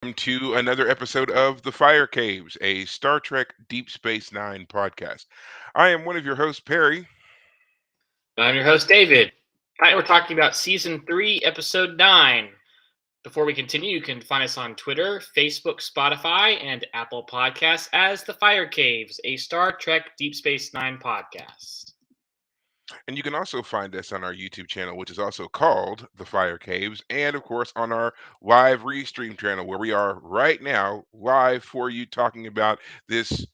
to another episode of The Fire Caves, a Star Trek Deep Space Nine podcast. I am one of your hosts, Perry. I'm your host, David. Tonight we're talking about Season 3, Episode 9. Before we continue, you can find us on Twitter, Facebook, Spotify, and Apple Podcasts as The Fire Caves, a Star Trek Deep Space Nine podcast. And you can also find us on our YouTube channel, which is also called The Fire Caves, and of course on our live restream channel, where we are right now live for you talking about this,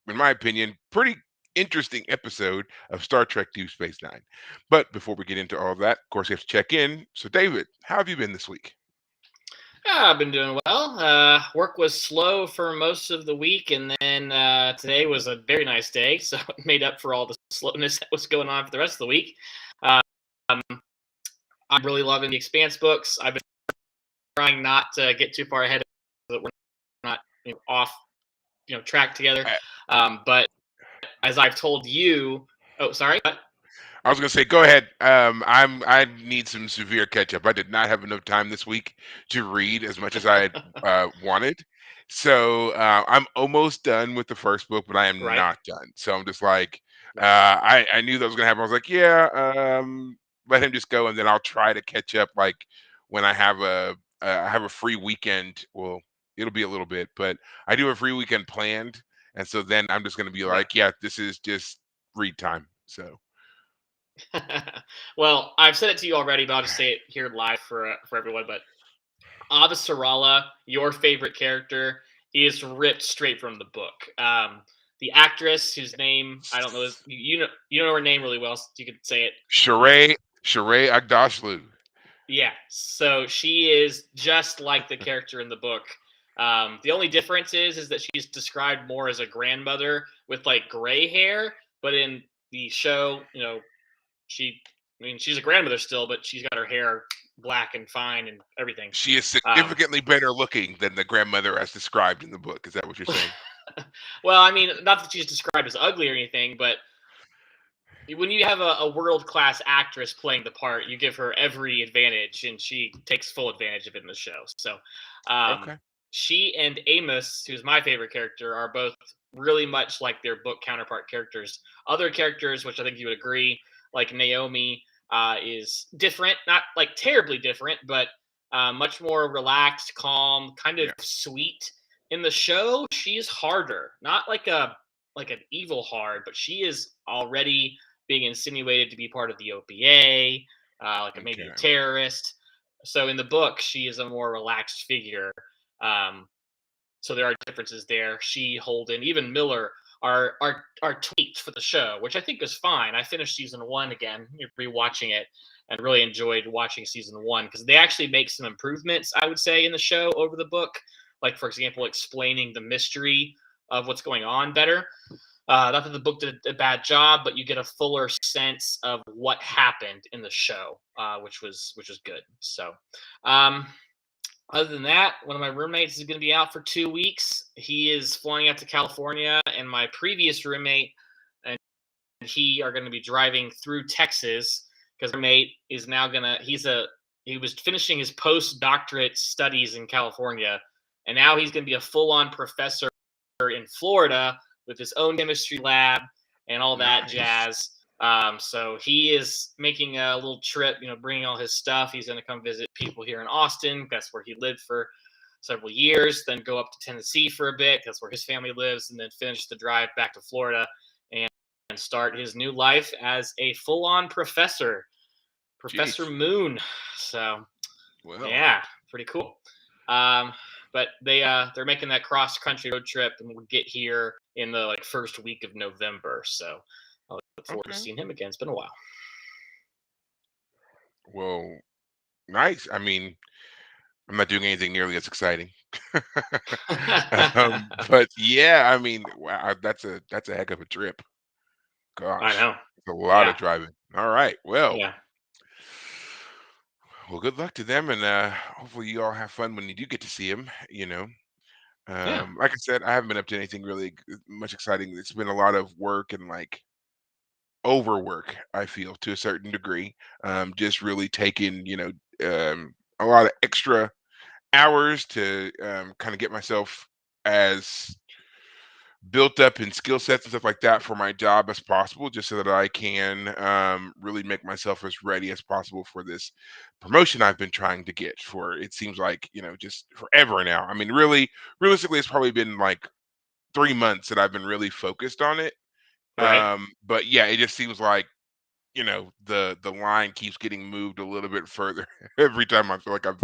in my opinion, pretty interesting episode of Star Trek Deep Space Nine. But before we get into all of that, of course, we have to check in. So, David, how have you been this week? I've been doing well. Work was slow for most of the week, and then today was a very nice day, so it made up for all the slowness that was going on for the rest of the week. Um, I'm really loving the Expanse books. I've been trying not to get too far ahead so that we're not off track together. I, But as I've told you, oh, sorry. I was gonna say, go ahead. I need some severe catch up. I did not have enough time this week to read as much as I had wanted. So I'm almost done with the first book, but I am Right. not done. So I'm just like, I knew that was gonna happen. I was like, yeah, let him just go, and then I'll try to catch up. Like when I have a free weekend. Well, it'll be a little bit, but I do have a free weekend planned, and so then I'm just gonna be Yeah. like, yeah, this is just read time. So. Well, I've said it to you already, but I'll just say it here live for everyone. But Avasarala, your favorite character, is ripped straight from the book. The actress whose name I don't know is you know her name really well, so you could say it. Sheree Agdashlu. Yeah, so she is just like the character in the book. The only difference is that she's described more as a grandmother with like gray hair, but in the show, she, I mean, she's a grandmother still, but she's got her hair black and fine and everything. She is Um, significantly better looking than the grandmother as described in the book. Is that what you're saying? well, I mean, not that she's described as ugly or anything, but when you have a world class actress playing the part, you give her every advantage, and she takes full advantage of it in the show. So, um, Okay. she and Amos, who's my favorite character, are both really much like their book counterpart characters. Other characters, which I think you would agree, like Naomi, is different, not like terribly different, but much more relaxed, calm, kind of Yeah. sweet. In the show, she's harder, not like an evil hard, but she is already being insinuated to be part of the OPA, like maybe Okay. a terrorist. So in the book, she is a more relaxed figure. Um, so there are differences there. She, Holden, even Miller are tweaked for the show, which I think is fine. I finished season one again, rewatching it, and really enjoyed watching season one because they actually make some improvements, I would say, in the show over the book. Like, for example, explaining the mystery of what's going on better. Not that the book did a bad job, but you get a fuller sense of what happened in the show, which was good. So, um, other than that, one of my roommates is going to be out for 2 weeks. He is flying out to California, and my previous roommate and he are going to be driving through Texas because roommate is now gonna. He was finishing his postdoctorate studies in California, and now he's going to be a full-on professor in Florida with his own chemistry lab and all that Nice. jazz. So he is making a little trip, bringing all his stuff. He's going to come visit people here in Austin. That's where he lived for several years. Then go up to Tennessee for a bit. That's where his family lives, and then finish the drive back to Florida and start his new life as a full-on professor, Professor Jeez. Moon. So Well. yeah, pretty cool. Um, but they're making that cross country road trip, and we'll get here in the like first week of November. So I look forward to Okay. seeing him again. It's been a while. Well. Nice. I mean, I'm not doing anything nearly as exciting. But yeah, I mean, wow, that's a heck of a trip. I Gosh, know. it's a lot Yeah, of driving. All right. Well, yeah, good luck to them, and hopefully you all have fun when you do get to see him. yeah. Like I said, I haven't been up to anything really much exciting. It's been a lot of work and like overwork, I feel, to a certain degree. Just really taking, a lot of extra hours to kind of get myself as built up in skill sets and stuff like that for my job as possible, just so that I can really make myself as ready as possible for this promotion I've been trying to get for. It seems like, just forever now. I mean, really, realistically, it's probably been like 3 months that I've been really focused on it. Right. But yeah, it just seems like, the line keeps getting moved a little bit further every time I feel like I've,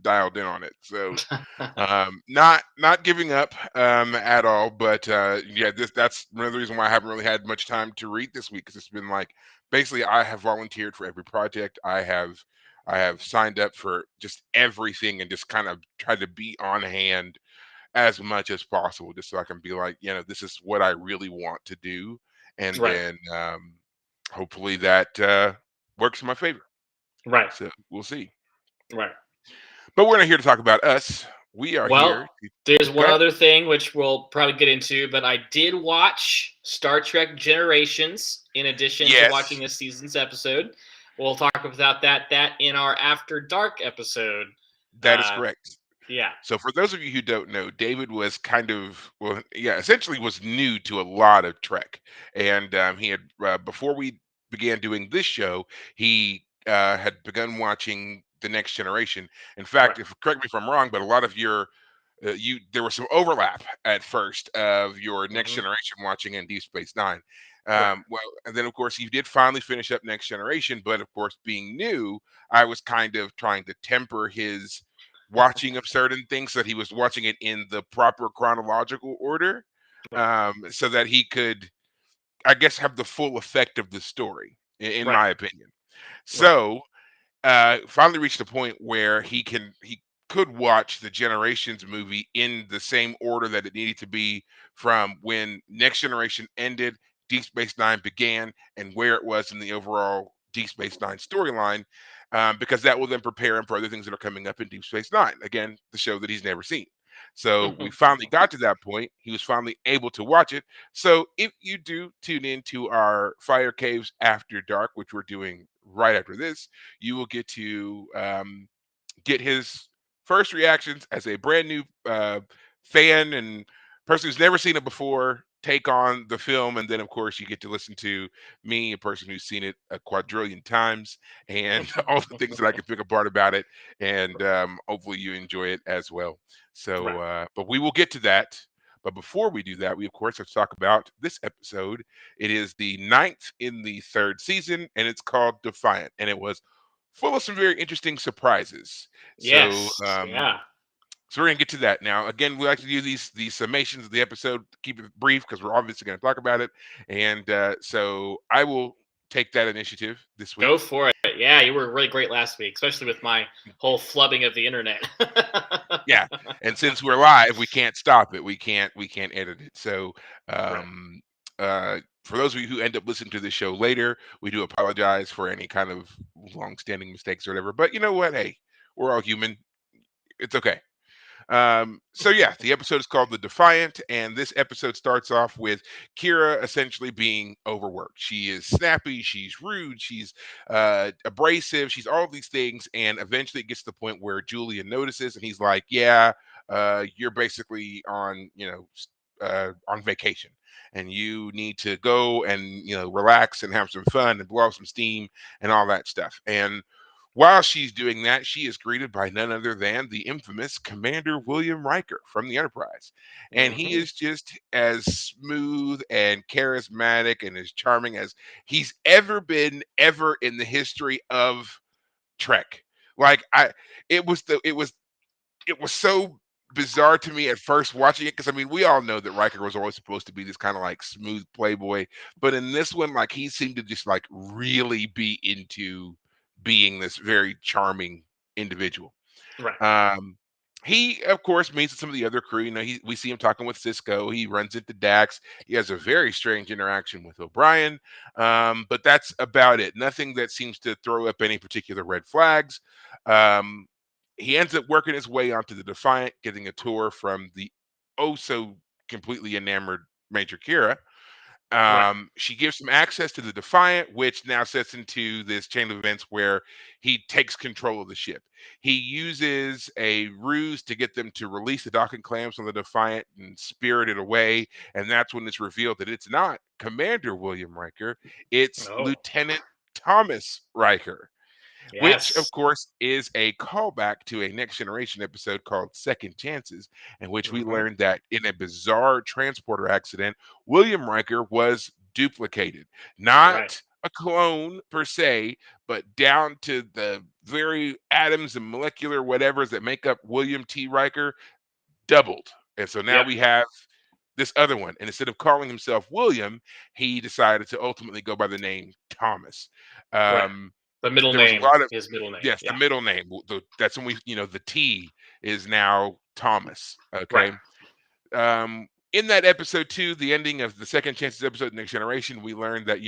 dialed in on it. So not giving up at all, but yeah, that's another reason why I haven't really had much time to read this week, because it's been like basically I have volunteered for every project. I have signed up for just everything and just kind of tried to be on hand as much as possible, just so I can be like, this is what I really want to do, and Right. then hopefully that works in my favor. Right. So we'll see. Right. But we're not here to talk about us. We are Well, here. there's Go one ahead. other thing which we'll probably get into, but I did watch Star Trek Generations in addition to watching Yes, this season's episode. We'll talk about that in our After Dark episode. that is Uh, correct. yeah. So for those of you who don't know, David was kind of, well, yeah, essentially was new to a lot of Trek, and he had before we began doing this show, he had begun watching The Next Generation. In Right. fact, if correct me if I'm wrong, but a lot of your you there was some overlap at first of your Next Hmm. Generation watching and Deep Space Nine. Right. Well, and then of course you did finally finish up Next Generation, but of course being new, I was kind of trying to temper his watching of certain things so that he was watching it in the proper chronological order, Right. so that he could, I guess, have the full effect of the story, in Right. my opinion. Right. So finally reached a point where he could watch the Generations movie in the same order that it needed to be, from when Next Generation ended, Deep Space Nine began, and where it was in the overall Deep Space Nine storyline, because that will then prepare him for other things that are coming up in Deep Space Nine. Again, the show that he's never seen. So we finally got to that point. He was finally able to watch it. So if you do tune in to our Fire Caves After Dark, which we're doing right after this, you will get to get his first reactions as a brand new fan and person who's never seen it before take on the film, and then of course you get to listen to me, a person who's seen it a quadrillion times, and all the things that I can pick apart about it, and hopefully you enjoy it as well. So Right. but we will get to that. But before we do that, we of course have to talk about this episode. It is the ninth in the third season, and it's called Defiant, and it was full of some very interesting surprises. So, Yes. Yeah. so we're gonna get to that now. Again, we like to do these summations of the episode, keep it brief because we're obviously going to talk about it. And so I will take that initiative this Go week. for it. Yeah, you were really great last week, especially with my whole flubbing of the internet. Yeah, and since we're live, we can't stop it. We can't edit it. So, Right. um, for those of you who end up listening to this show later, we do apologize for any kind of long-standing mistakes or whatever. But you know what? Hey, we're all human. It's okay. So yeah, the episode is called The Defiant, and this episode starts off with Kira essentially being overworked. She is snappy, she's rude, she's abrasive, she's all these things, and eventually it gets to the point where Julian notices, and he's like, "Yeah, you're basically on, on vacation, and you need to go and relax and have some fun and blow off some steam and all that stuff." And while she's doing that, she is greeted by none other than the infamous Commander William Riker from the Enterprise. And he Hmm. is just as smooth and charismatic and as charming as he's ever been ever in the history of Trek. Like it was so bizarre to me at first watching it, because I mean we all know that Riker was always supposed to be this kind of like smooth playboy, but in this one, like he seemed to just like really be into being this very charming individual. Right. um, he, of course, meets with some of the other crew. We see him talking with Cisco. He runs into Dax. He has a very strange interaction with O'Brien, but that's about it. Nothing that seems to throw up any particular red flags. Um, he ends up working his way onto the Defiant, getting a tour from the oh so completely enamored Major Kira. Right. She gives him access to the Defiant, which now sets into this chain of events where he takes control of the ship. He uses a ruse to get them to release the docking clamps on the Defiant and spirit it away. And that's when it's revealed that it's not Commander William Riker, it's Oh, Lieutenant Thomas Riker, which of yes. course is a callback to a Next Generation episode called Second Chances, in which we Hmm. learned that in a bizarre transporter accident, William Riker was duplicated. Right. Not a clone per se, but down to the very atoms and molecular whatevers that make up William T. Riker doubled. And so now Yep. we have this other one. And instead of calling himself William, he decided to ultimately go by the name Thomas. Right. Um, The middle there was a name, lot of his middle name. yes, the Yeah. middle name. That's when the T is now Thomas. Right. Okay. In that episode two, the ending of the Second Chances episode, Next Generation, we learned that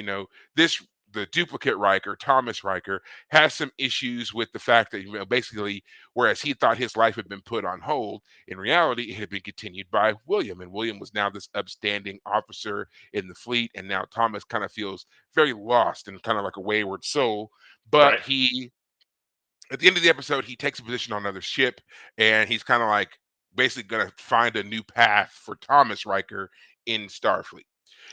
this the duplicate Riker, Thomas Riker, has some issues with the fact that basically, whereas he thought his life had been put on hold, in reality, it had been continued by William, and William was now this upstanding officer in the fleet, and now Thomas kind of feels very lost and kind of like a wayward soul, but Right. he at the end of the episode, he takes a position on another ship, and he's kind of like basically going to find a new path for Thomas Riker in Starfleet.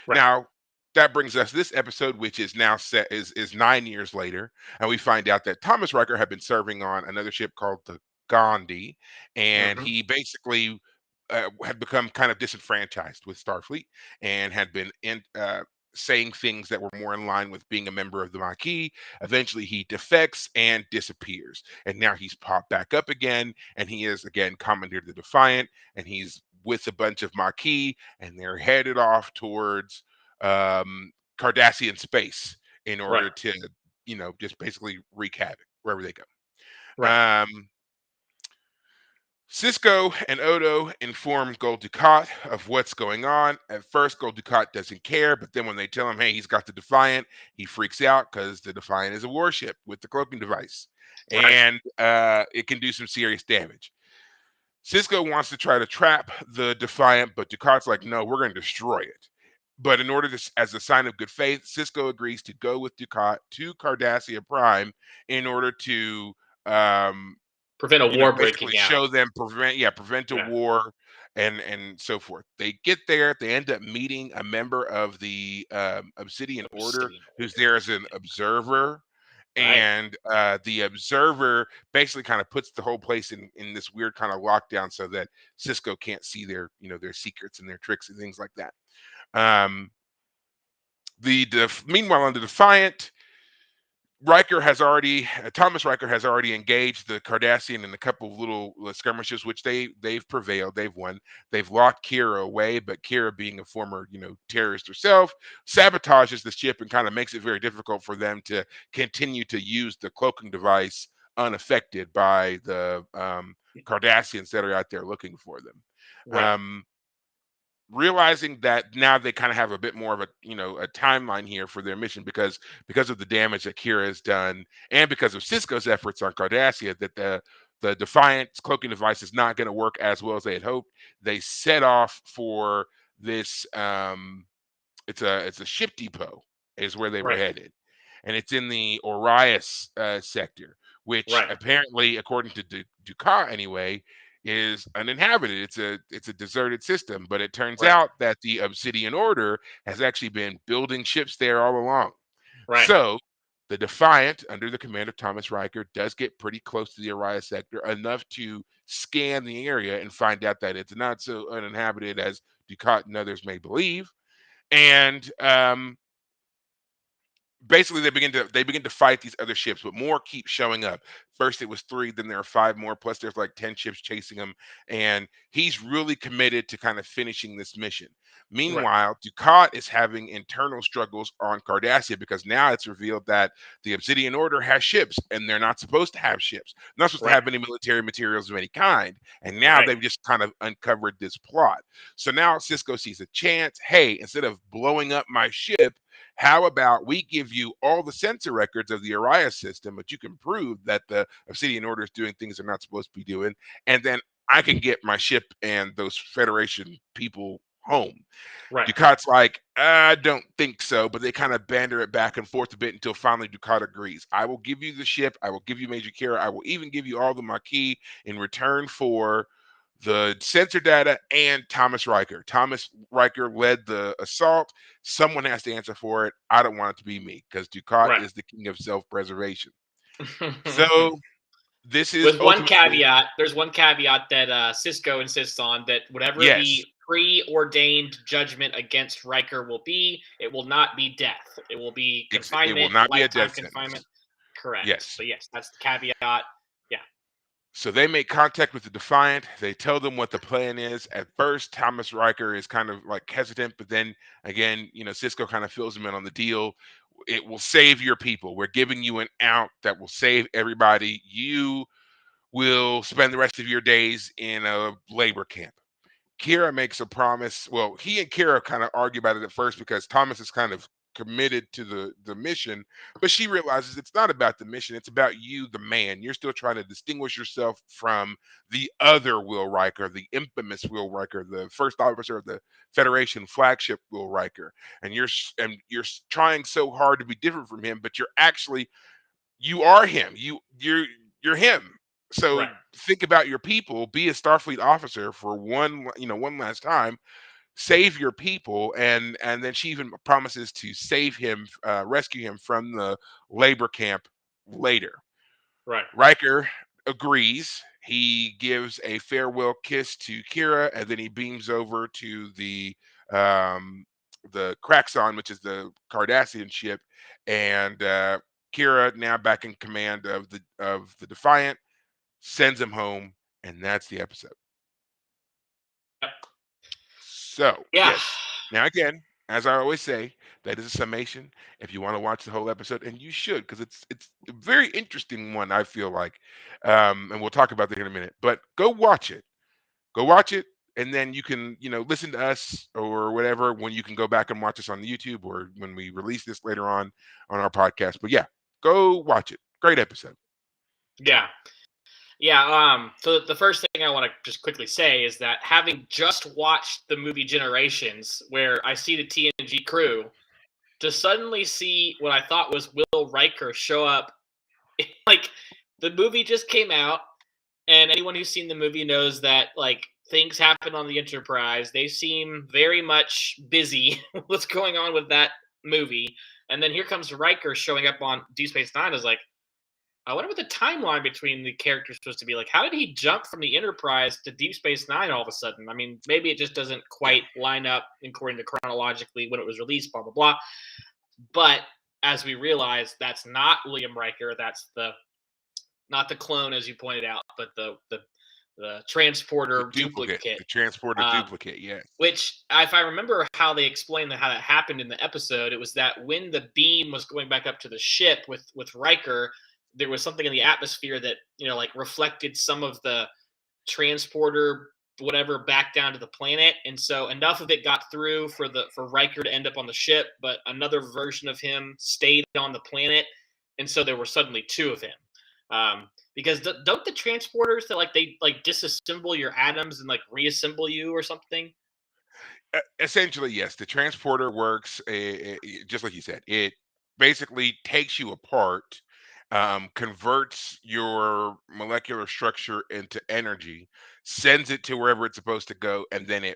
Right. Now, that brings us this episode, which is now set is 9 years later, and we find out that Thomas Riker had been serving on another ship called the Gandhi, and Hmm. he basically had become kind of disenfranchised with Starfleet and had been saying things that were more in line with being a member of the Maquis. Eventually, he defects and disappears, and now he's popped back up again, and he is again commandeered the Defiant, and he's with a bunch of Maquis, and they're headed off towards Cardassian space in Right. order to, just basically wreak havoc wherever they go. Right. Um, Cisco and Odo inform Gul Dukat of what's going on. At first, Gul Dukat doesn't care, but then when they tell him, hey, he's got the Defiant, he freaks out because the Defiant is a warship with the cloaking device, Right. and it can do some serious damage. Cisco wants to try to trap the Defiant, but Ducat's like, no, we're going to destroy it. But in order to, as a sign of good faith, Cisco agrees to go with Ducat to Cardassia Prime in order to, um, Prevent a war basically breaking out. show them prevent a Yeah. war and so forth. They get there. They end up meeting a member of the Obsidian Order Obsidian who's order. there as an observer, Right. and the observer basically kind of puts the whole place in this weird kind of lockdown so that Cisco can't see their secrets and their tricks and things like that. Um, meanwhile on the Defiant, Thomas Riker has already engaged the Cardassian in a couple of little skirmishes, which they've prevailed, they've won. They've locked Kira away, but Kira, being a former terrorist herself, sabotages the ship and kind of makes it very difficult for them to continue to use the cloaking device unaffected by the Cardassians that are out there looking for them. Right. Um, Realizing that now they kind of have a bit more of a timeline here for their mission because of the damage that Kira has done and because of Cisco's efforts on Cardassia, that the Defiant's cloaking device is not going to work as well as they had hoped. They set off for this it's a ship depot is where they were Right. headed, and it's in the Orias sector, which Right. apparently, according to Ducat anyway, is uninhabited. It's a deserted system, but it turns Right. out that the Obsidian Order has actually been building ships there all along. Right. So the Defiant, under the command of Thomas Riker, does get pretty close to the Orias sector, enough to scan the area and find out that it's not so uninhabited as Ducat and others may believe. And basically they begin to fight these other ships, but more keep showing up. First it was three, then there are five more, plus there's like 10 ships chasing him, and he's really committed to kind of finishing this mission. Right. Meanwhile, Ducat is having internal struggles on Cardassia because now it's revealed that the Obsidian Order has ships, and they're not supposed to have ships, not supposed to Right. have any military materials of any kind, and now Right. they've just kind of uncovered this plot. So now Cisco sees a chance. Hey, instead of blowing up my ship, how about we give you all the sensor records of the Arias system, but you can prove that the Obsidian Order is doing things they're not supposed to be doing, and then I can get my ship and those Federation people home. Right. Ducat's like, I don't think so, but they kind of banter it back and forth a bit until finally Ducat agrees. I will give you the ship. I will give you Major Kira. I will even give you all the Maquis in return for the sensor data and Thomas Riker. Thomas Riker led the assault. Someone has to answer for it. I don't want it to be me because Ducat Right. is the king of self-preservation. So this is With one ultimately caveat, there's one caveat that Cisco insists on, that whatever yes. the preordained judgment against Riker will be, it will not be death. It will be It will confinement, not be a lifetime death confinement. sentence. Correct. Yes. So yes, that's the caveat. Yeah. So they make contact with the Defiant. They tell them what the plan is. At first, Thomas Riker is kind of like hesitant, but then again, Cisco kind of fills him in on the deal. It will save your people. We're giving you an out that will save everybody. You will spend the rest of your days in a labor camp. Kira makes a promise. Well, he and Kira kind of argue about it at first because Thomas is kind of committed to the mission, but she realizes it's not about the mission. It's about you, the man. You're still trying to distinguish yourself from the other Will Riker, the infamous Will Riker, the first officer of the Federation flagship Will Riker, and you're trying so hard to be different from him, but you are him. You're him. So Right. think about your people. Be a Starfleet officer for one last time. Save your people, and then she even promises to save him, rescue him from the labor camp later. Right. Riker agrees. He gives a farewell kiss to Kira, and then he beams over to the Kraxon, which is the Cardassian ship, and Kira, now back in command of the Defiant, sends him home, and that's the episode. Yep. So Yeah. yes, now again, as I always say, that is a summation. If you want to watch the whole episode, and you should, because it's a very interesting one, I feel like, and we'll talk about that in a minute. But go watch it. Go watch it, and then you can listen to us or whatever when you can go back and watch us on YouTube or when we release this later on our podcast. But yeah, go watch it. Great episode. Yeah. Yeah. So the first thing I want to just quickly say is that, having just watched the movie Generations, where I see the TNG crew, to suddenly see what I thought was Will Riker show up, like, the movie just came out, and anyone who's seen the movie knows that, like, things happen on the Enterprise. They seem very much busy. What's going on with that movie? And then here comes Riker showing up on Deep Space Nine. Is like, I wonder what the timeline between the characters supposed to be like. How did he jump from the Enterprise to Deep Space Nine all of a sudden? I mean, maybe it just doesn't Yeah. quite line up according to chronologically when it was released. Blah blah blah. But as we realize, that's not William Riker. That's the not the clone, as you pointed out, but the The transporter duplicate, duplicate. the transporter Um, duplicate. Yes. which, if I remember how they explained how that happened in the episode, it was that when the beam was going back up to the ship with Riker, there was something in the atmosphere that, like, reflected some of the transporter whatever back down to the planet, and so enough of it got through for Riker to end up on the ship, but another version of him stayed on the planet, and so there were suddenly two of him. Because don't the transporters, that, like, they, like, disassemble your atoms and, like, reassemble you or something? Essentially, yes. The transporter works just like you said. It basically takes you apart, converts your molecular structure into energy, sends it to wherever it's supposed to go, and then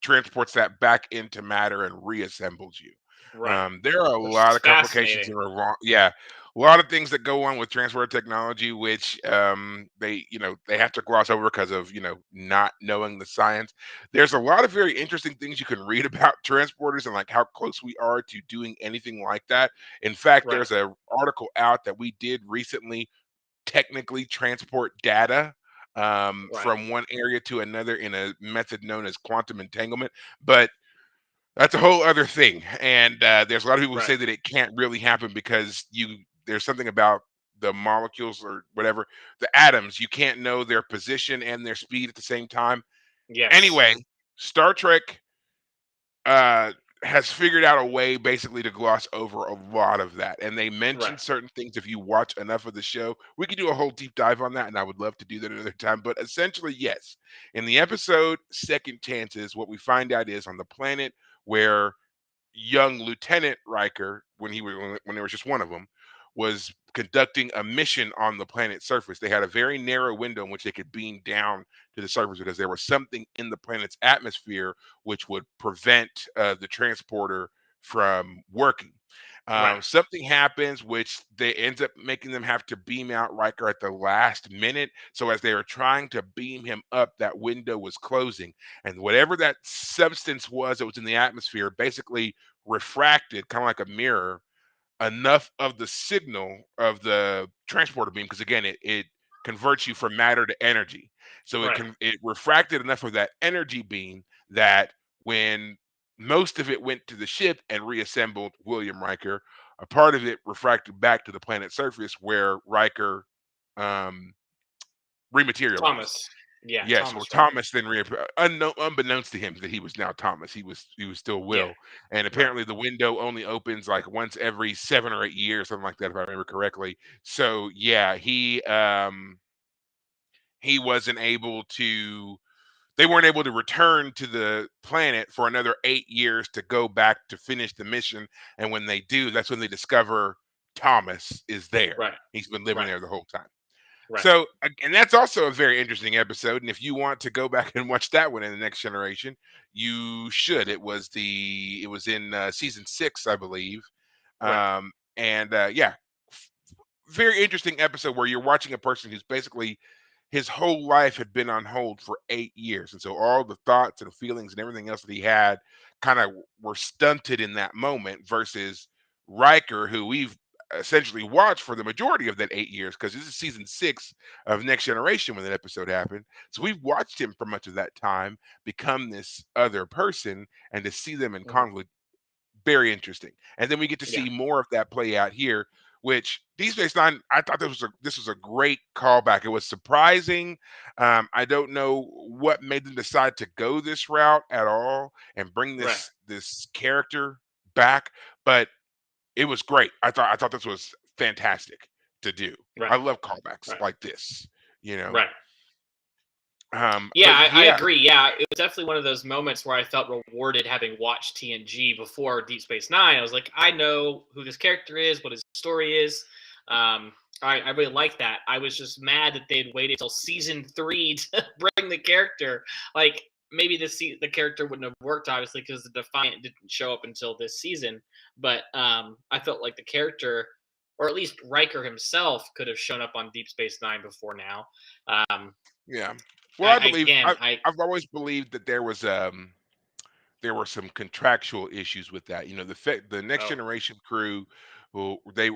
transports that back into matter and reassembles you. Right. There are a Which lot is of complications fascinating. and yeah, a lot of things that go on with transporter technology, which they have to gloss over because of not knowing the science. There's a lot of very interesting things you can read about transporters and like how close we are to doing anything like that. In fact, Right. there's a article out that we did recently technically transport data Right. from one area to another in a method known as quantum entanglement. But that's a whole other thing. And there's a lot of people who Right. say that it can't really happen because there's something about the molecules or whatever, the atoms, you can't know their position and their speed at the same time. Yes. Anyway, Star Trek has figured out a way basically to gloss over a lot of that. And they mention Right. certain things. If you watch enough of the show, we could do a whole deep dive on that, and I would love to do that another time. But essentially, yes, in the episode Second Chances, what we find out is on the planet where young Lieutenant Riker, when there was just one of them, was conducting a mission on the planet's surface. They had a very narrow window in which they could beam down to the surface because there was something in the planet's atmosphere which would prevent the transporter from working. Right. Something happens which they ends up making them have to beam out Riker at the last minute. So as they were trying to beam him up, that window was closing, and whatever that substance was that was in the atmosphere basically refracted, kind of like a mirror, enough of the signal of the transporter beam, because again it converts you from matter to energy. So Right. it refracted enough of that energy beam that when most of it went to the ship and reassembled William Riker, a part of it refracted back to the planet's surface where Riker um rematerialized. Thomas. Yeah, Yes, well, Thomas Riker. Thomas then unbeknownst to him that he was now Thomas. He was still Yeah. Will, and Right. apparently the window only opens like once every 7 or 8 years, something like that, if I remember correctly. So yeah, he wasn't able to. They weren't able to return to the planet for another 8 years to go back to finish the mission. And when they do, that's when they discover Thomas is there. Right. He's been living Right. there the whole time. Right. So, and that's also a very interesting episode. And if you want to go back and watch that one in the Next Generation, you should. It was in season 6, I believe. Right. And yeah, very interesting episode where you're watching a person who's basically his whole life had been on hold for 8 years, and so all the thoughts and feelings and everything else that he had kind of were stunted in that moment. Versus Riker, who we've essentially watched for the majority of that 8 years, because this is season 6 of Next Generation when that episode happened. So we've watched him for much of that time become this other person, and to see them in Mhm. conflict, very interesting. And then we get to Yeah. see more of that play out here, which Deep Space Nine, I thought this was a great callback. It was surprising. I don't know what made them decide to go this route at all and bring Right. this character back, but it was great. I thought this was fantastic to do. Right. I love callbacks Right. like this, you know. Right. Yeah, But I yeah, agree. Yeah, it was definitely one of those moments where I felt rewarded having watched TNG before Deep Space Nine. I was like, I know who this character is, what his story is. Um, I really like that. I was just mad that they'd waited till season 3 to bring the character. Like maybe the character wouldn't have worked, obviously, because the Defiant didn't show up until this season. But I felt like the character, or at least Riker himself, could have shown up on Deep Space Nine before now. Um, yeah. Well, again, I I've always believed that there were some contractual issues with that. You know, the Next oh Generation crew, who they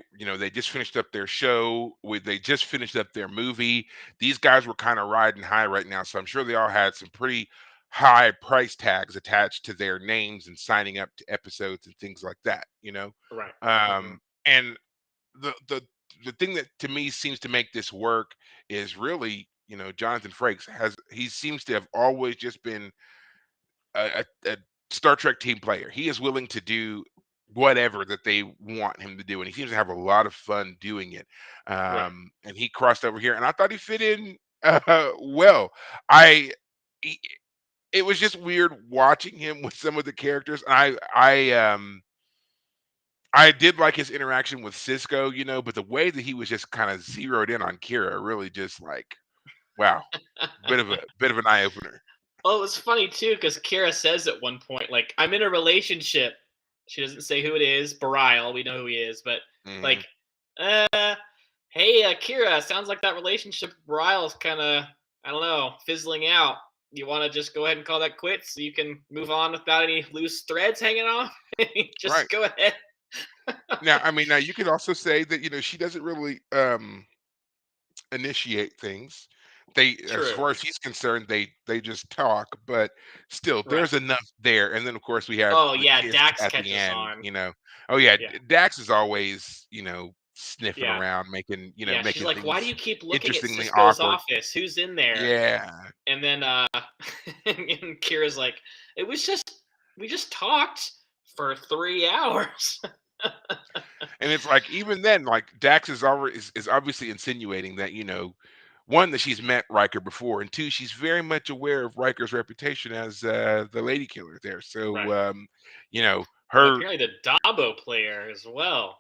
just finished up their show, they just finished up their movie. These guys were kind of riding high right now, so I'm sure they all had some pretty high price tags attached to their names and signing up to episodes and things like that. right. Hmm. And the thing that to me seems to make this work is really, Jonathan Frakes he seems to have always just been a Star Trek team player. He is willing to do whatever that they want him to do, and he seems to have a lot of fun doing it. Right. And he crossed over here, and I thought he fit in well. I he, it was just weird watching him with some of the characters. I did like his interaction with Cisco, but the way that he was just kind of zeroed in on Kira really just like, wow, bit of an eye opener. Well, it was funny too because Kira says at one point, like, "I'm in a relationship." She doesn't say who it is. Barile, we know who he is, but Hmm. like, uh, hey, Kira, sounds like that relationship with Barile is kind of, I don't know, fizzling out. You want to just go ahead and call that quits so you can move on without any loose threads hanging off? Right. Just go ahead. Now, I mean, now you could also say that, she doesn't really initiate things. As True. far as he's concerned, they just talk, but still, Right. there's enough there. And then, of course, we have Oh the yeah, kiss Dax at the catches on. end. Oh yeah, Yeah. Dax is always, sniffing Yeah. making, Yeah. She's making like, "Why do things you keep looking at interestingly Cisco's awkward. office? Who's in there?" Yeah, And then and Kira's like, "It was just we just talked for 3 hours. And it's like even then, like Dax is obviously insinuating that, one, that she's met Riker before, and two, she's very much aware of Riker's reputation as the lady killer there. So Right. And her apparently the Dabo player as well.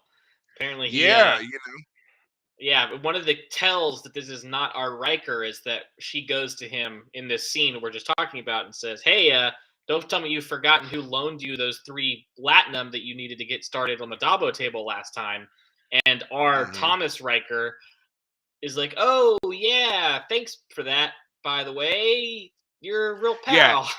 Apparently he yeah, yeah, but one of the tells that this is not our Riker is that she goes to him in this scene we're just talking about and says, "Hey, don't tell me you've forgotten who loaned you those 3 platinum that you needed to get started on the Dabo table last time." And our mhm. Thomas Riker is like, "Oh yeah, thanks for that. By the way, you're a real Yeah, pal."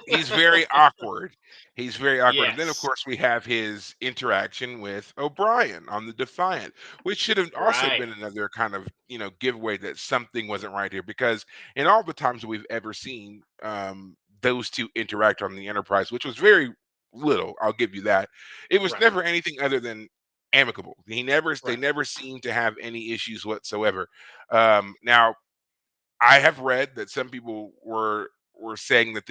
he's very awkward. He's very awkward, and then, of Yes. course, we have his interaction with O'Brien on the Defiant, which should have also Right. been another kind of, giveaway that something wasn't right here, because in all the times that we've ever seen, those 2 interact on the Enterprise, which was very little, I'll give you that, it was Right. never anything other than amicable. They Right. never seemed to have any issues whatsoever. Now I have read that some people were saying that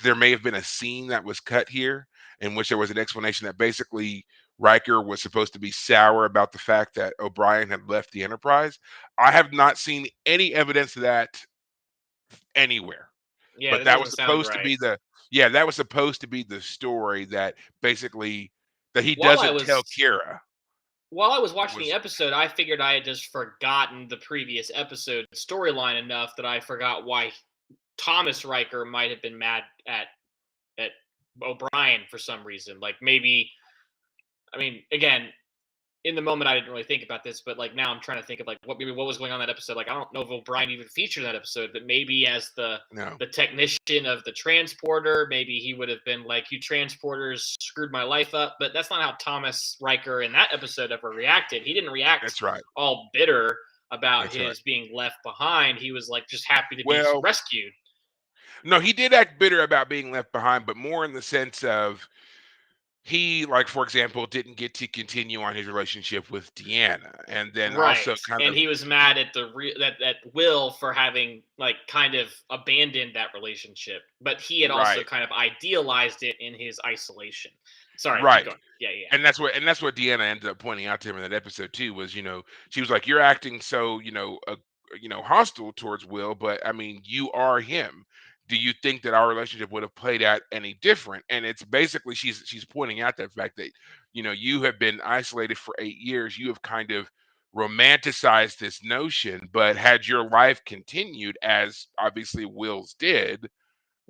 there may have been a scene that was cut here in which there was an explanation that basically Riker was supposed to be sour about the fact that O'Brien had left the Enterprise. I have not seen any evidence of that anywhere. Yeah, But this that was doesn't sound supposed to right. be the yeah, that was supposed to be the story that basically that he While I doesn't tell was Kira while I was watching the was episode, I figured I had just forgotten the previous episode storyline enough that I forgot why Thomas Riker might have been mad at O'Brien for some reason. Like maybe, I mean, again, in the moment I didn't really think about this, but like now I'm trying to think of like what was going on in that episode. Like I don't know if O'Brien even featured in that episode, but maybe as no, the technician of the transporter, maybe he would have been like, "You transporters screwed my life up." But that's not how Thomas Riker in that episode ever reacted. He didn't react that's right. all bitter about That's right. his being left behind. He was like just happy to be Well, rescued. no, he did act bitter about being left behind, but more in the sense of he, like, for example, didn't get to continue on his relationship with Deanna, and then also Right. kind And of he was mad at that Will for having like kind of abandoned that relationship. But he had also right, kind of idealized it in his isolation. Sorry, keep right. going. Yeah, yeah. And that's what Deanna ended up pointing out to him in that episode too was, she was like, "You're acting so, hostile towards Will, but I mean, you are him. Do you think that our relationship would have played out any different?" And it's basically she's pointing out that fact that, you have been isolated for 8 years. You have kind of romanticized this notion, but had your life continued as obviously Will's did,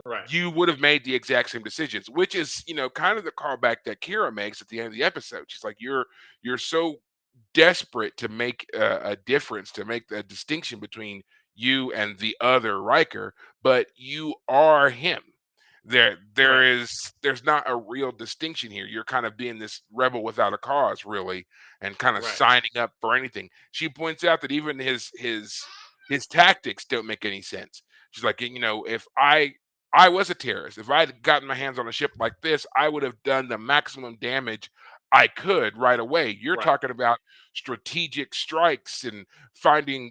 Right. you would have made the exact same decisions, which is, kind of the callback that Kira makes at the end of the episode. She's like, you're so desperate to make a difference, to make a distinction between you and the other Riker, but you are him. Right. There's not a real distinction here. You're kind of being this rebel without a cause, really, and kind of Right. signing up for anything. She points out that even his tactics don't make any sense. She's like, if I was a terrorist. If I had gotten my hands on a ship like this, I would have done the maximum damage I could right away. You're Right. talking about strategic strikes and finding,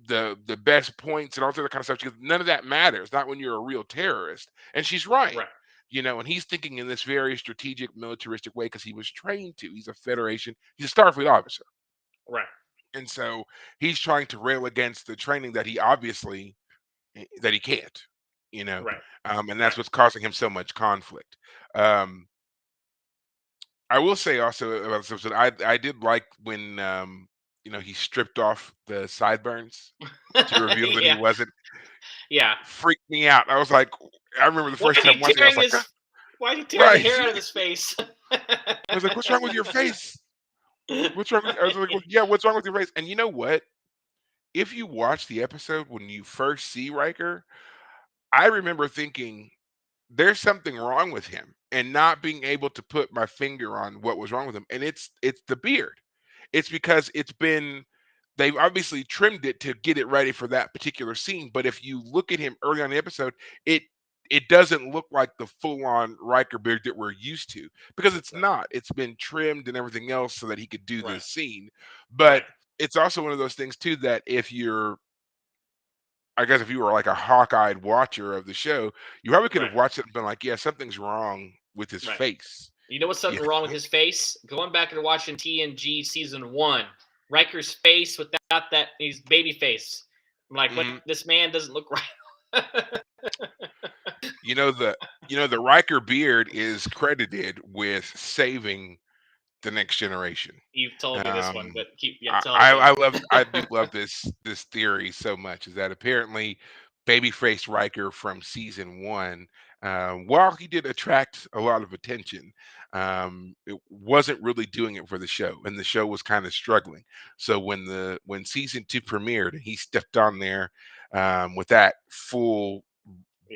the best points and all that kind of stuff. Because none of that matters, not when you're a real terrorist. And she's right. Right. And he's thinking in this very strategic, militaristic way because he was trained to. He's a Federation, he's a Starfleet officer. Right. And so he's trying to rail against the training that he obviously that he can't, you know, Right. and Right. that's what's causing him so much conflict. Um, I will say also about this episode, I did like when he stripped off the sideburns to reveal that he Yeah. wasn't. Yeah. Freaked me out. I was like, I remember the Why first is time he watching, I was tearing like, his why is he tearing the right. hair out of his face? I was like, what's wrong with your face? What's wrong with? I was like, well, yeah, what's wrong with your face? And you know what? If you watch the episode when you first see Riker, I remember thinking there's something wrong with him and not being able to put my finger on what was wrong with him, and it's the beard. It's because they've obviously trimmed it to get it ready for that particular scene, but if you look at him early on in the episode, it it doesn't look like the full-on Riker beard that we're used to, because it's Right. not. It's been trimmed and everything else so that he could do Right. this scene. Right. But it's also one of those things too that if you're I guess if you were like a hawk-eyed watcher of the show, you probably could Right. have watched it and been like, "Yeah, something's wrong with his Right. face. You know what's Yeah. something wrong with his face? Going back and watching TNG season one, Riker's face without that he's baby face. I'm like, what? Mhm. This man doesn't look right. You know the the Riker beard is credited with saving the next generation. You've told me this one, Um, but keep yeah, I, tell it I again. I love I do love this theory so much is that apparently babyface Riker from season one, while he did attract a lot of attention, it wasn't really doing it for the show, and the show was kind of struggling. So when season two premiered, and he stepped on there with that full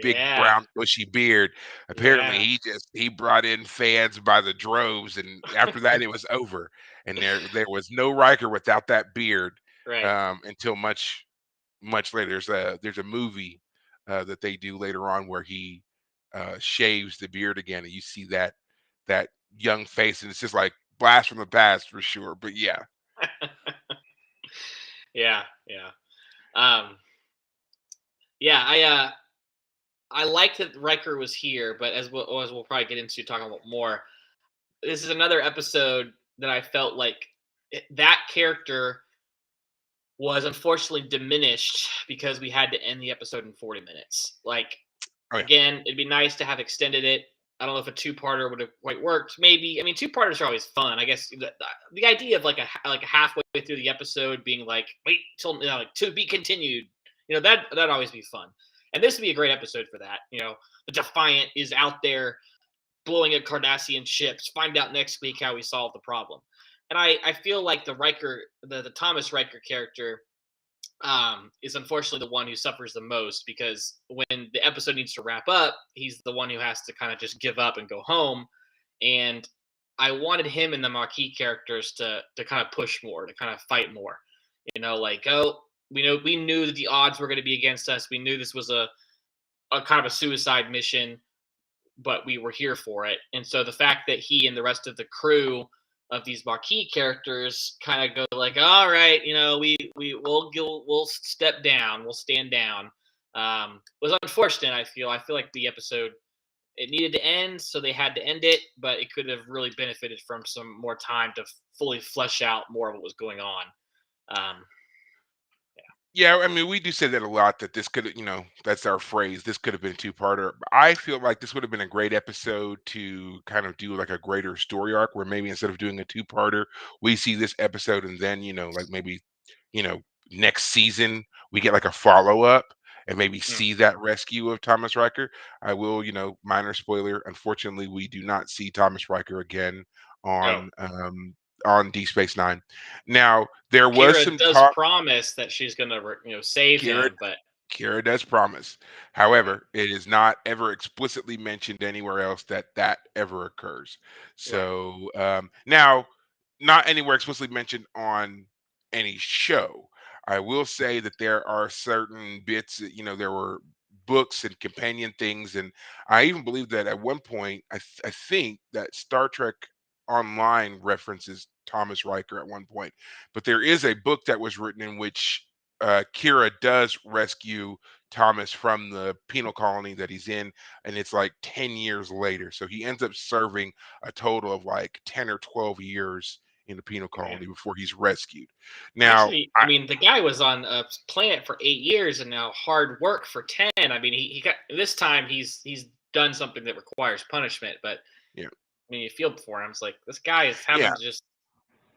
big Yeah, brown bushy beard. Apparently, yeah, he brought in fans by the droves, and after that, it was over. And there was no Riker without that beard right. until much later. There's a movie that they do later on where he shaves the beard again, and you see that young face, and it's just like blast from the past for sure. But yeah, Yeah, yeah. Um, yeah, I like that Riker was here, but as we'll probably get into talking about more, this is another episode that I felt like that character was unfortunately diminished because we had to end the episode in 40 minutes. Like, oh yeah, again, it'd be nice to have extended it. I don't know if a two-parter would have quite worked. Maybe. I mean, two-parters are always fun. I guess the idea of like a halfway through the episode being like, wait till like to be continued. That'd always be fun. And this would be a great episode for that. The Defiant is out there blowing at Cardassian ships. Find out next week how we solve the problem. And I feel like the Thomas Riker character is unfortunately the one who suffers the most because when the episode needs to wrap up, he's the one who has to kind of just give up and go home. And I wanted him and the Marquis characters to kind of push more, to kind of fight more. Like, oh, we knew that the odds were going to be against us. We knew this was a kind of a suicide mission, but we were here for it. And so the fact that he and the rest of the crew of these marquee characters kind of go like, all right, we'll step down, we'll stand down, was unfortunate. I feel like the episode, it needed to end, so they had to end it, but it could have really benefited from some more time to fully flesh out more of what was going on. Um, yeah, I mean, we do say that a lot that this could, that's our phrase. This could have been a two-parter. I feel like this would have been a great episode to kind of do like a greater story arc where maybe instead of doing a two-parter, we see this episode and then, like maybe, you know, next season we get like a follow-up and maybe mm. see that rescue of Thomas Riker. I will, minor spoiler, unfortunately, we do not see Thomas Riker again Oh, on D Space Nine. Now, there was Kira some does talk. promise that she's gonna, save Kira him, but Kira does promise. right, However, it is not ever explicitly mentioned anywhere else that that ever occurs. right, So now, not anywhere explicitly mentioned on any show. I will say that there are certain bits that, there were books and companion things, and I even believe that at one point, I think that Star Trek Online references Thomas Riker at one point, but there is a book that was written in which Kira does rescue Thomas from the penal colony that he's in, and it's like 10 years later. So he ends up serving a total of like 10 or 12 years in the penal right. colony before he's rescued. Now, Actually, I mean, the guy was on a planet for 8 years and now hard work for 10. I mean, he got this time he's done something that requires punishment, but yeah, I mean, you feel for him. It's like this guy is yeah, having to just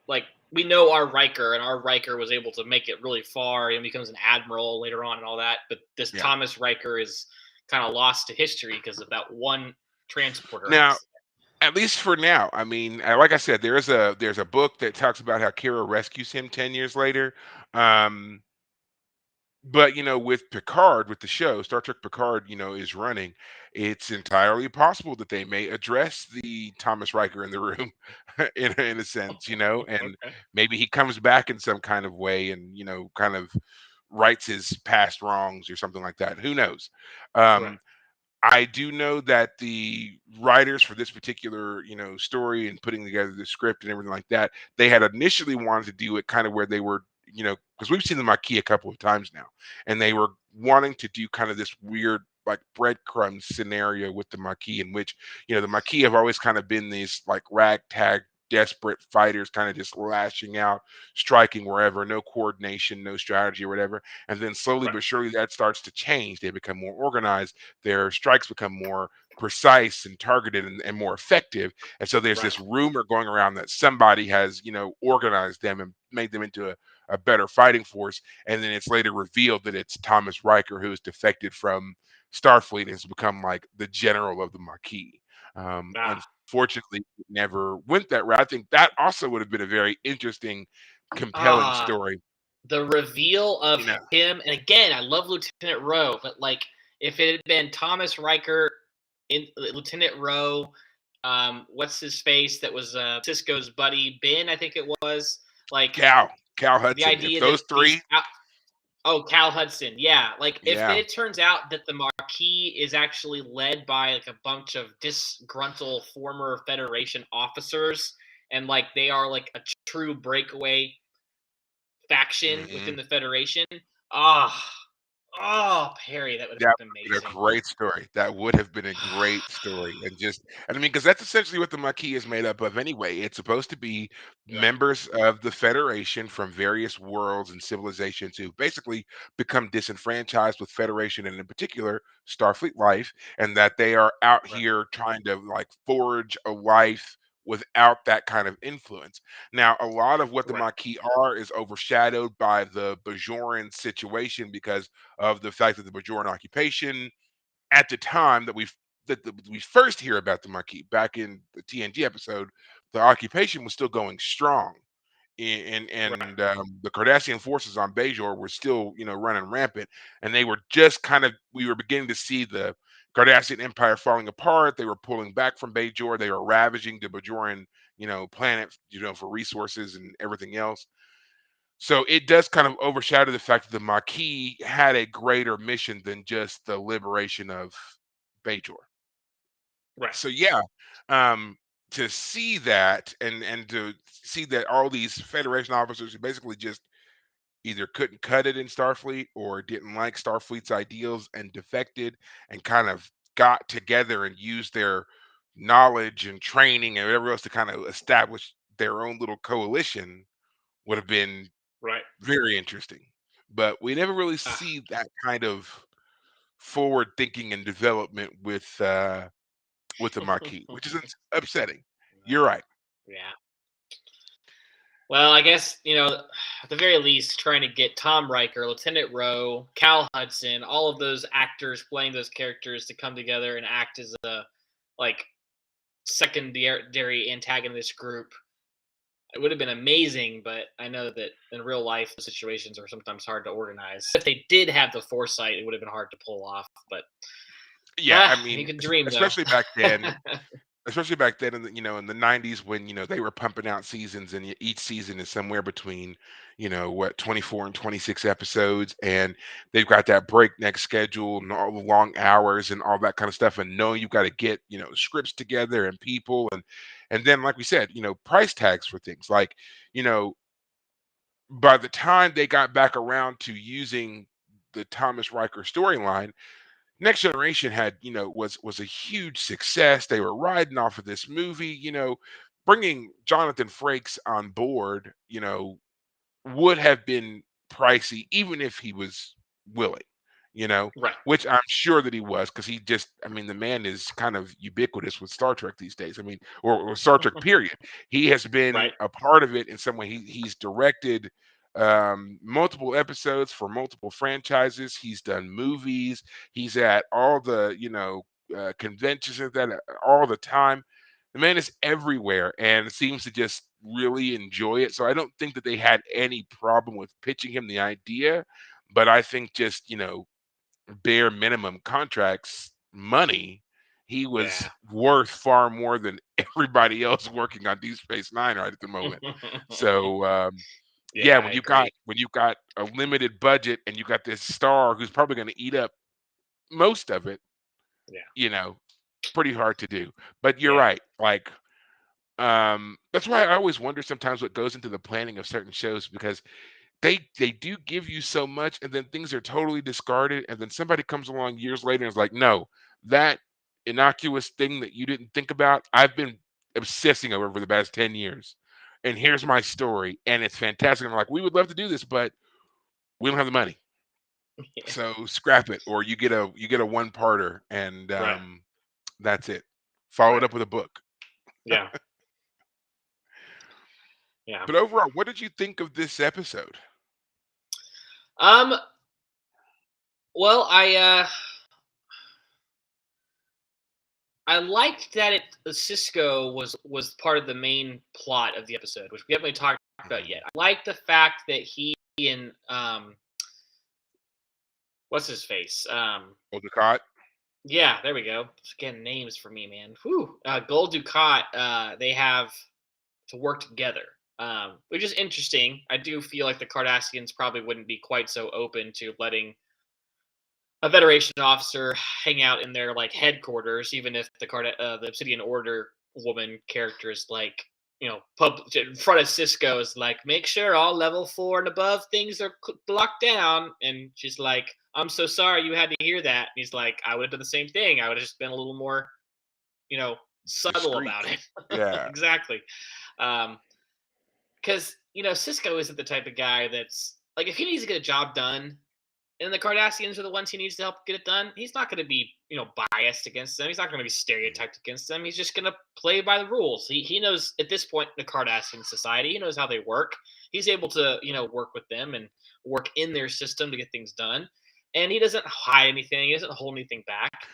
like we know our Riker, and our Riker was able to make it really far and becomes an admiral later on and all that. But this yeah. Thomas Riker is kind of lost to history because of that one transporter Now, accident. at least for now, I mean, like I said, there's a book that talks about how Kira rescues him 10 years later. Um, But, with Picard, with the show, Star Trek Picard, is running, it's entirely possible that they may address the Thomas Riker in the room in a sense, and Okay, maybe he comes back in some kind of way and, kind of rights his past wrongs or something like that. Who knows? right. Um, I do know that the writers for this particular, story and putting together the script and everything like that, they had initially wanted to do it kind of where they were, because we've seen the Maquis a couple of times now, and they were wanting to do kind of this weird like breadcrumb scenario with the Maquis, in which the Maquis have always kind of been these like ragtag desperate fighters kind of just lashing out, striking wherever, no coordination, no strategy or whatever. And then slowly Right. but surely that starts to change. They become more organized, their strikes become more precise and targeted and more effective. And so there's Right. this rumor going around that somebody has, organized them and made them into a better fighting force. And then it's later revealed that it's Thomas Riker, who has defected from Starfleet and has become like the general of the Maquis. Ah. Unfortunately, it never went that route. I think that also would have been a very interesting, compelling Ah. story. The reveal of You know, him, and again, I love Lieutenant Rowe, but like if it had been Thomas Riker in Lieutenant Rowe, what's his face that was Cisco's buddy Ben, I think it was. Like Cal the Hudson. If idea that those these three, out. Oh, Cal Hudson. Yeah. Like if yeah, it turns out that the Marquis is actually led by like a bunch of disgruntled former Federation officers and like they are like a true breakaway faction hmm within the Federation. Ah, oh, Perry, that would that have been would have been a amazing. great story. That would have been a great story. And I mean, because that's essentially what the Maquis is made up of anyway. It's supposed to be Right. members of the Federation from various worlds and civilizations who basically become disenfranchised with Federation and in particular Starfleet life, and that they are out Right. here trying to like forge a life without that kind of influence. Now, a lot of what the Right. Maquis are is overshadowed by the Bajoran situation because of the fact that the Bajoran occupation at the time we first hear about the Maquis back in the TNG episode, the occupation was still going strong, Right. and the Cardassian forces on Bajor were still running rampant, and they were just kind of we were beginning to see the Cardassian Empire falling apart. They were pulling back from Bajor. They were ravaging the Bajoran planet for resources and everything else. So it does kind of overshadow the fact that the Maquis had a greater mission than just the liberation of Bajor. Right. So yeah, um, to see that and to see that all these Federation officers who basically just either couldn't cut it in Starfleet or didn't like Starfleet's ideals and defected and kind of got together and used their knowledge and training and whatever else to kind of establish their own little coalition would have been Right. very interesting, but we never really Ah. see that kind of forward thinking and development with the Marquis, which is upsetting. You're Ah, right. yeah. Well, I guess, at the very least, trying to get Tom Riker, Lieutenant Rowe, Cal Hudson, all of those actors playing those characters to come together and act as a like secondary antagonist group. It would have been amazing, but I know that in real life, the situations are sometimes hard to organize. If they did have the foresight, it would have been hard to pull off. But Yeah, I you mean, can dream, though. especially back then. Especially back then in the 90s when they were pumping out seasons and each season is somewhere between 24 and 26 episodes, and they've got that breakneck schedule and all the long hours and all that kind of stuff, and knowing you've got to get scripts together and people, and then like we said, price tags for things like you know by the time they got back around to using the Thomas Riker storyline, Next Generation had, was a huge success. They were riding off of this movie, bringing Jonathan Frakes on board, would have been pricey even if he was willing, you know, Right. which I'm sure that he was because I mean, the man is kind of ubiquitous with Star Trek these days. I mean, or Star Trek, period. He has been Right. a part of it in some way. He's directed multiple episodes for multiple franchises. He's done movies. He's at all the, conventions and that all the time. The man is everywhere and seems to just really enjoy it. So I don't think that they had any problem with pitching him the idea, but I think just, bare minimum contracts money, he was Yeah. worth far more than everybody else working on Deep Space Nine right at the moment. So yeah, Yeah, I agree. when you've got a limited budget and you got this star who's probably going to eat up most of it, Yeah. you know, pretty hard to do. But you're Yeah. right. Like that's why I always wonder sometimes what goes into the planning of certain shows because they do give you so much, and then things are totally discarded, and then somebody comes along years later and is like, "No, that innocuous thing that you didn't think about, I've been obsessing over for the past 10 years, and here's my story, and it's fantastic." And I'm like, "We would love to do this, but we don't have the money, Yeah. so scrap it," or you get a one-parter, and Right. that's it. Follow it Right. up with a book. Yeah. Yeah. But overall, what did you think of this episode? Um. Well, I liked that Cisco was part of the main plot of the episode, which we haven't really talked about Mhm. yet. I like the fact that he and what's his face? Oldacott? Yeah, there we go. Again, names for me, man. Whew. Gold Ducat. They have to work together, which is interesting. I do feel like the Cardassians probably wouldn't be quite so open to letting a Federation officer hang out in their like headquarters, even if the Obsidian Order woman character is like, in front of Cisco is like, make sure all level 4 and above things are locked down, and she's like, I'm so sorry you had to hear that. And he's like, I would have done the same thing. I would have just been a little more, you know, subtle Discreet. about it. Yeah. Exactly. Um, because Cisco isn't the type of guy that's like, if he needs to get a job done and the Cardassians are the ones he needs to help get it done, he's not going to be, biased against them. He's not going to be Mhm. stereotyped against them. He's just going to play by the rules. He knows at this point in the Cardassian society, he knows how they work. He's able to, work with them and work in their system to get things done. And he doesn't hide anything. He doesn't hold anything back.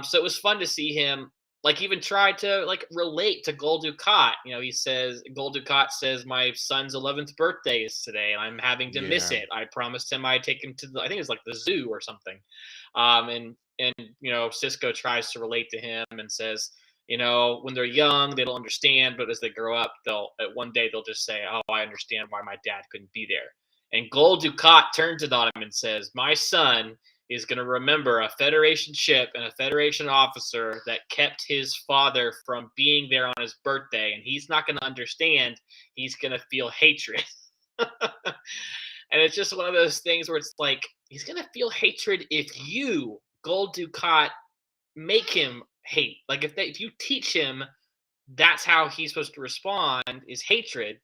So it was fun to see him like even try to like relate to Gul Dukat. He says Gul Dukat says my son's 11th birthday is today, and I'm having to miss Yeah. it. I promised him I'd take him to I think it's like the zoo or something. And Cisco tries to relate to him and says, when they're young they don't understand, but as they grow up, they'll one day they'll just say, oh, I understand why my dad couldn't be there. And Gul Dukat turns it on him and says, my son is going to remember a Federation ship and a Federation officer that kept his father from being there on his birthday, and he's not going to understand. He's going to feel hatred. And it's just one of those things where it's like, he's going to feel hatred if you, Gold Ducat, make him hate. Like, if you teach him that's how he's supposed to respond is hatred,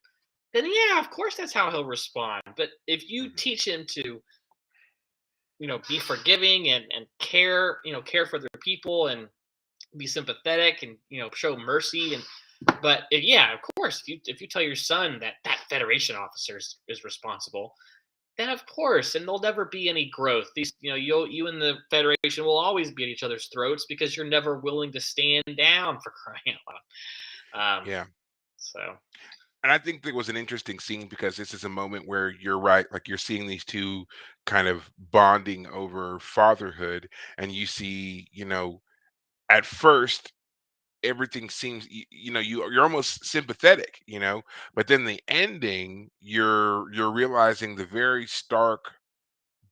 then yeah, of course that's how he'll respond. But if you Mhm. teach him to be forgiving and care for their people and be sympathetic and show mercy, and but yeah, of course, if you tell your son that that Federation officer is responsible, then of course, and there'll never be any growth. These you and the Federation will always be at each other's throats because you're never willing to stand down, for crying out loud. Yeah. So And I think that was an interesting scene because this is a moment where you're right, like you're seeing these two kind of bonding over fatherhood, and you see, at first everything seems you're almost sympathetic, but then the ending, you're realizing the very stark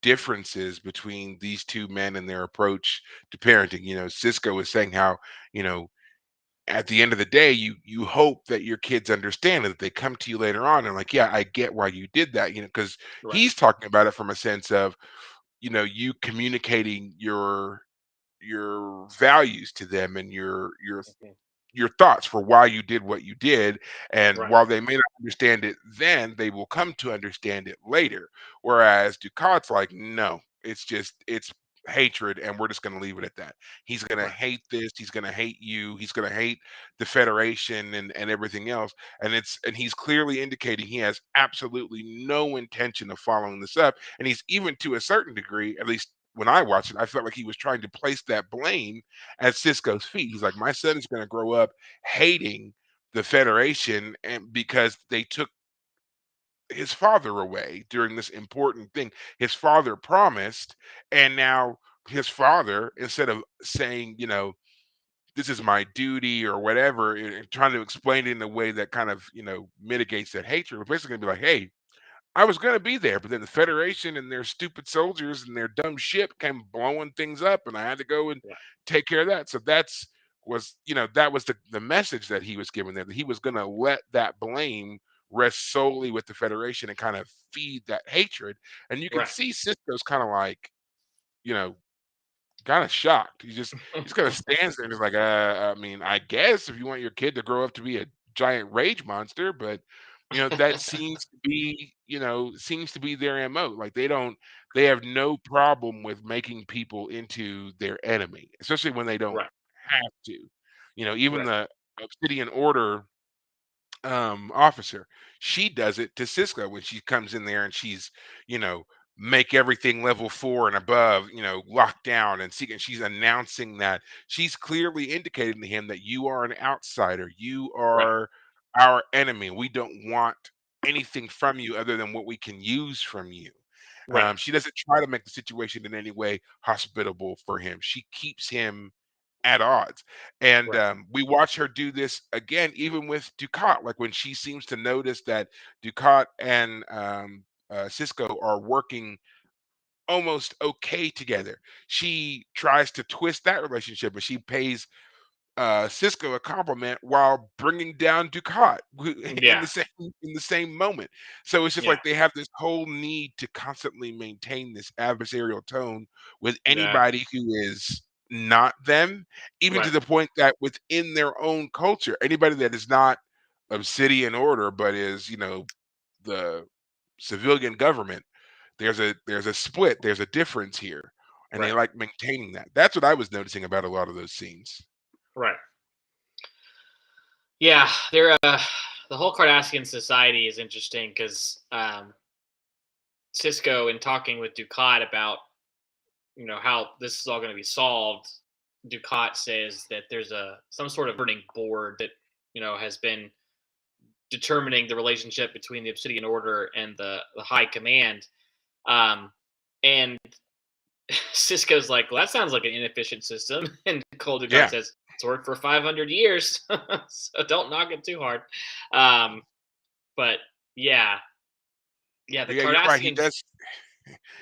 differences between these two men and their approach to parenting. Cisco was saying how, you know, at the end of the day, you hope that your kids understand and that they come to you later on and like, yeah, I get why you did that, because right. he's talking about it from a sense of, you communicating your values to them and Mhm. your thoughts for why you did what you did. And Right. while they may not understand it then, they will come to understand it later. Whereas Ducat's like, no, it's hatred, and we're just going to leave it at that. He's going to Right. hate this. He's going to hate you. He's going to hate the Federation and everything else. And he's clearly indicating he has absolutely no intention of following this up. And he's even to a certain degree, at least when I watched it, I felt like he was trying to place that blame at Cisco's feet. He's like, my son is going to grow up hating the Federation, and because they took his father away during this important thing. His father promised, and now his father, instead of saying, this is my duty or whatever, and trying to explain it in a way that kind of, mitigates that hatred, we're basically gonna be like, hey, I was gonna be there, but then the Federation and their stupid soldiers and their dumb ship came blowing things up, and I had to go and Right. take care of that. So that was the message that he was given there, that he was gonna let that blame rest solely with the Federation and kind of feed that hatred. And you can Right. see Cisco's kind of like, you know, kind of shocked. He just kind of stands there and is like, I mean, I guess if you want your kid to grow up to be a giant rage monster, but that seems to be, seems to be their MO. Like they have no problem with making people into their enemy, especially when they don't Right. have to. Even Right. the Obsidian Order officer. She does it to Cisco when she comes in there and she's, you know, make everything level 4 and above, locked down and she's announcing that she's clearly indicating to him that you are an outsider. You Right. are our enemy. We don't want anything from you other than what we can use from you. Right. She doesn't try to make the situation in any way hospitable for him. She keeps him at odds. And Right. we watch her do this again, even with Ducat. Like when she seems to notice that Ducat and Cisco are working almost okay together, she tries to twist that relationship, and she pays Cisco a compliment while bringing down Ducat in Yeah. the same moment. So it's just Yeah. like they have this whole need to constantly maintain this adversarial tone with Yeah. anybody who is not them, even to Right. the point that within their own culture, anybody that is not Obsidian Order but is, the civilian government, there's a split, there's a difference here, and they Right. like maintaining that. That's what I was noticing about a lot of those scenes. Right. Yeah. They're the whole Cardassian society is interesting because Cisco, in talking with Ducat about how this is all going to be solved, Ducat says that there's a some sort of burning board that has been determining the relationship between the Obsidian Order and the High Command. Um, and Cisco's like, "Well, that sounds like an inefficient system," and Cole Dukat Yeah. says, "It's worked for 500 years, so don't knock it too hard." Um, but yeah, yeah, the Yeah, you're right. Cardassians.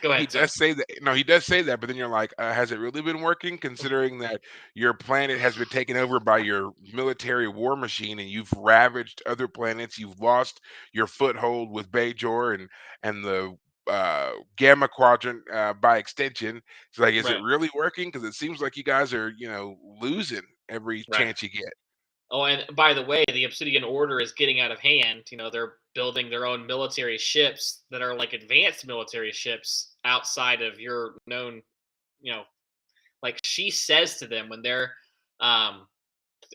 Go He ahead. Sorry. does say that. No, he does say that, but then you're like, has it really been working? Considering that your planet has been taken over by your military war machine, and you've ravaged other planets. You've lost your foothold with Bajor and the Gamma Quadrant by extension. It's like, is it Right. really working? Because it seems like you guys are, losing every Right. chance you get. Oh, and by the way, the Obsidian Order is getting out of hand. They're building their own military ships that are like advanced military ships outside of your known. You know, like she says to them when they're um,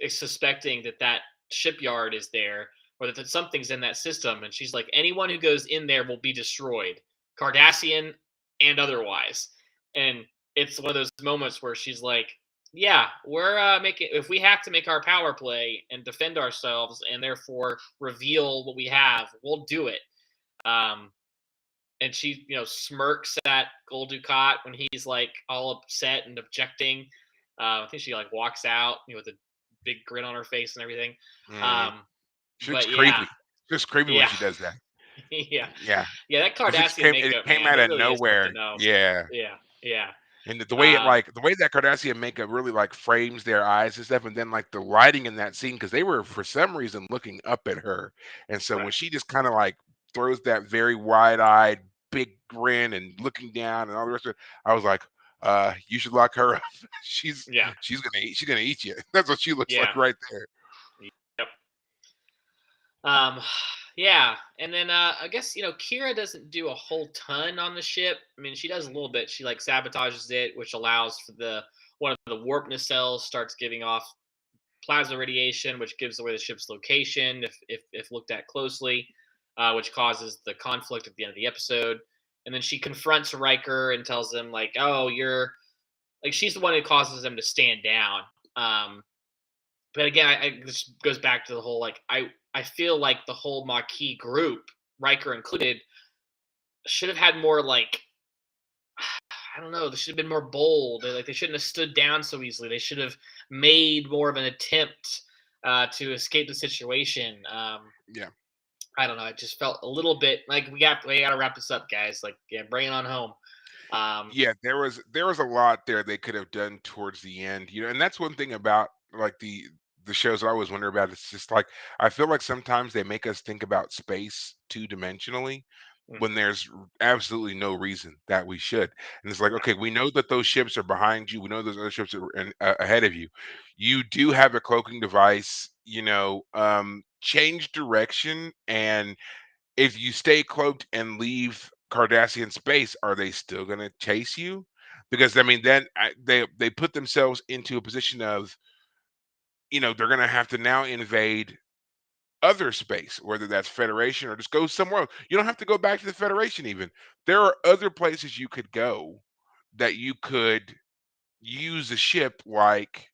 suspecting that that shipyard is there or that something's in that system, and she's like, anyone who goes in there will be destroyed, Cardassian and otherwise. And it's one of those moments where she's like, yeah, we're making, if we have to make our power play and defend ourselves and therefore reveal what we have, we'll do it. um and she smirks at Gul Dukat when he's like all upset and objecting. I think she like walks out with a big grin on her face and everything. Mhm. um She's but yeah. creepy. Just creepy when Yeah. she does that. Yeah. Yeah, Yeah, that because Cardassian it makeup, came man, out it of really is nowhere. something else. Yeah. Yeah. Yeah. And um the way that Cardassian makeup really like frames their eyes and stuff, and then like the lighting in that scene, because they were for some reason looking up at her, and so when right. she just kind of like throws that very wide-eyed, big grin and looking down and all the rest of it, I was like, you should lock her up. she's Yeah. she's gonna eat you. That's what she looks Yeah. like right there. Yep. Um, yeah, and then I guess Kira doesn't do a whole ton on the ship. I mean, she does a little bit. She like sabotages it, which allows for the one of the warp nacelles starts giving off plasma radiation, which gives away the ship's location if looked at closely, which causes the conflict at the end of the episode. And then she confronts Riker and tells him like, "Oh, you're like," she's the one who causes him to stand down. Um, but again, this goes back to the whole like I feel like the whole Maquis group, Riker included, should have had more like I don't know. They should have been more bold. They shouldn't have stood down so easily. They should have made more of an attempt to escape the situation. Yeah. I don't know. It just felt a little bit like we got to wrap this up, guys. Like yeah, bring it on home. Um, Yeah, there was a lot there they could have done towards the end, and that's one thing about like the shows I always wonder about. It's just like I feel like sometimes they make us think about space two dimensionally when Mhm. there's absolutely no reason that we should. And it's like, No. okay, we know that those ships are behind you. We know those other ships are ahead of you. You do have a cloaking device. Change direction, and if you stay cloaked and leave Cardassian space, are they still going to chase you? Because I mean, then they put themselves into a position of, they're going to have to now invade other space, whether that's Federation or just go somewhere else. You don't have to go back to the Federation even. There are other places you could go that you could use a ship like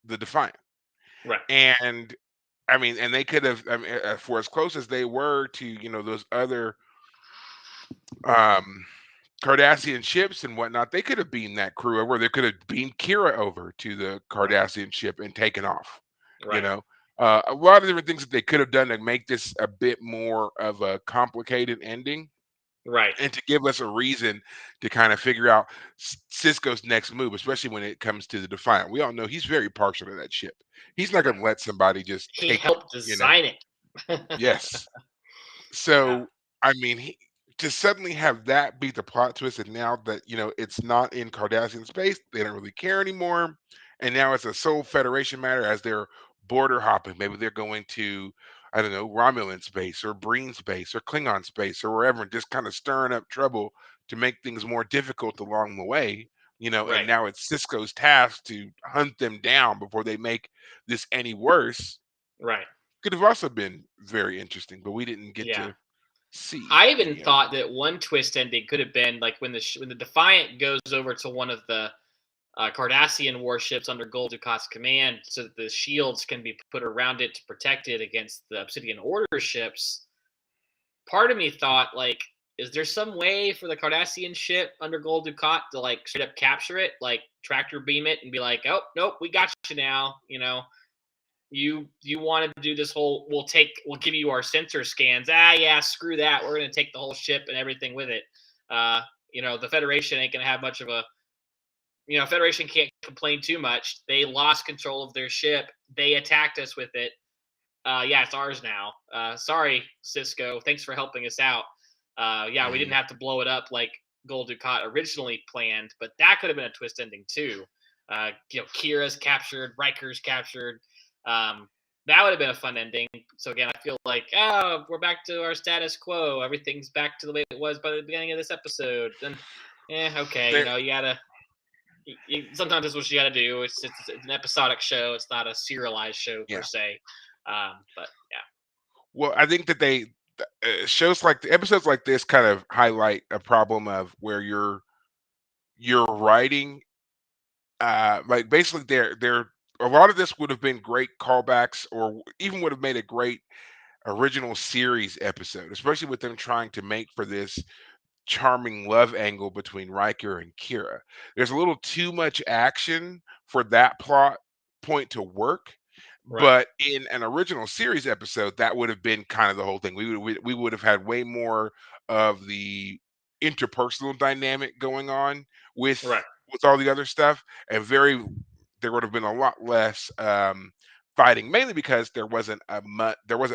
the Defiant. Right. And I mean, and they could have, I mean, for as close as they were to, those other um Cardassian ships and whatnot, they could have beamed that crew over. They could have beamed Kira over to the Right. Cardassian ship and taken off. You Right. know, a lot of different things that they could have done to make this a bit more of a complicated ending, Right. and to give us a reason to kind of figure out Cisco's next move, especially when it comes to the Defiant. We all know he's very partial to that ship. He's not Right. going to let somebody just He take it. helped You know. design it. Yes. Yeah. So, I mean, to suddenly have that be the plot twist, and now that it's not in Cardassian space, they don't really care anymore, and now it's a sole Federation matter as they're border hopping. Maybe they're going to, I don't know, Romulan space or Breen space or Klingon space or wherever, and just kind of stirring up trouble to make things more difficult along the way. And Right. now it's Cisco's task to hunt them down before they make this any worse. Right. Could have also been very interesting, but we didn't get Yeah. to see I even any of it. thought that one twist ending could have been like when when the Defiant goes over to one of the Cardassian warships under Gul Dukat's command, so that the shields can be put around it to protect it against the Obsidian Order ships. Part of me thought, like, is there some way for the Cardassian ship under Gul Dukat to like straight up capture it, like tractor beam it, and be like, "Oh nope, we got you now." You wanted to do this whole, we'll give you our sensor scans. Yeah, screw that. We're gonna take the whole ship and everything with it. Uh, the Federation ain't gonna have much of a Federation can't complain too much. They lost control of their ship. They attacked us with it. Yeah, it's ours now. Sorry, Cisco. Thanks for helping us out. Yeah, we didn't Mhm. have to blow it up like Gold Dukat originally planned, but that could have been a twist ending too. Kira's captured, Riker's captured. Um, that would have been a fun ending. So again, I feel like, oh, we're back to our status quo. Everything's back to the way it was by the beginning of this episode. Then, okay, There you gotta. Sometimes that's what you gotta do. It's an episodic show. It's not a serialized show per yeah. se. But yeah. Well, I think that shows like episodes like this kind of highlight a problem of where you're writing, like, basically there a lot of this would have been great callbacks, or even would have made a great original series episode, especially with them trying to make for this charming love angle between Riker and Kira. There's a little too much action for that plot point to work, Right. but in an original series episode, that would have been kind of the whole thing. We would have had way more of the interpersonal dynamic going on with Right. all the other stuff, and there would have been a lot less fighting, mainly because there wasn't